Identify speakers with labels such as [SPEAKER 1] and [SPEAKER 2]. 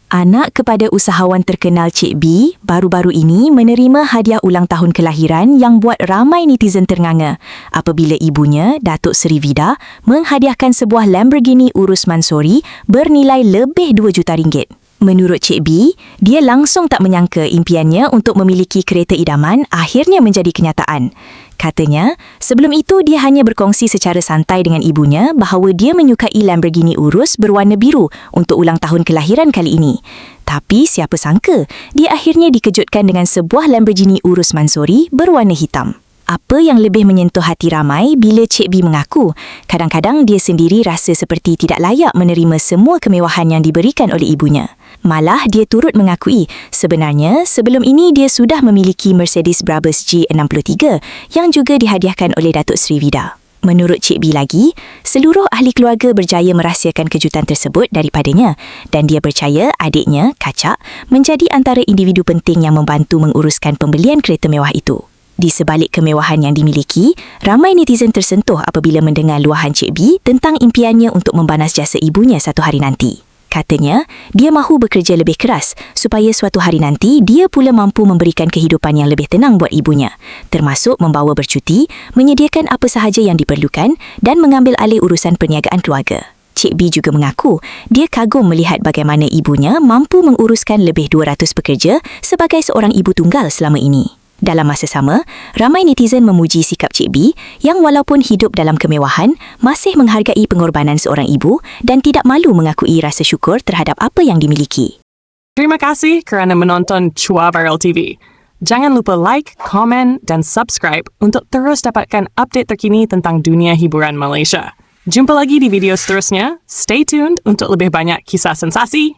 [SPEAKER 1] Anak kepada usahawan terkenal Cik B baru-baru ini menerima hadiah ulang tahun kelahiran yang buat ramai netizen ternganga apabila ibunya, Datuk Seri Vida, menghadiahkan sebuah Lamborghini Urus Mansory bernilai lebih RM2 juta. Menurut Cik B, dia langsung tak menyangka impiannya untuk memiliki kereta idaman akhirnya menjadi kenyataan. Katanya, sebelum itu dia hanya berkongsi secara santai dengan ibunya bahawa dia menyukai Lamborghini Urus berwarna biru untuk ulang tahun kelahiran kali ini. Tapi siapa sangka, dia akhirnya dikejutkan dengan sebuah Lamborghini Urus Mansory berwarna hitam. Apa yang lebih menyentuh hati ramai bila Cik B mengaku, kadang-kadang dia sendiri rasa seperti tidak layak menerima semua kemewahan yang diberikan oleh ibunya. Malah dia turut mengakui sebenarnya sebelum ini dia sudah memiliki Mercedes Brabus G63 yang juga dihadiahkan oleh Datuk Seri Vida. Menurut Cik B lagi, seluruh ahli keluarga berjaya merahsiakan kejutan tersebut daripadanya dan dia percaya adiknya, Kacak, menjadi antara individu penting yang membantu menguruskan pembelian kereta mewah itu. Di sebalik kemewahan yang dimiliki, ramai netizen tersentuh apabila mendengar luahan Cik B tentang impiannya untuk membanas jasa ibunya satu hari nanti. Katanya, dia mahu bekerja lebih keras supaya suatu hari nanti dia pula mampu memberikan kehidupan yang lebih tenang buat ibunya, termasuk membawa bercuti, menyediakan apa sahaja yang diperlukan dan mengambil alih urusan perniagaan keluarga. Cik B juga mengaku dia kagum melihat bagaimana ibunya mampu menguruskan lebih 200 pekerja sebagai seorang ibu tunggal selama ini. Dalam masa sama, ramai netizen memuji sikap Cik B yang walaupun hidup dalam kemewahan, masih menghargai pengorbanan seorang ibu dan tidak malu mengakui rasa syukur terhadap apa yang dimiliki.
[SPEAKER 2] Terima kasih kerana menonton Chua Viral TV. Jangan lupa like, komen dan subscribe untuk terus dapatkan update terkini tentang dunia hiburan Malaysia. Jumpa lagi di video seterusnya. Stay tuned untuk lebih banyak kisah sensasi.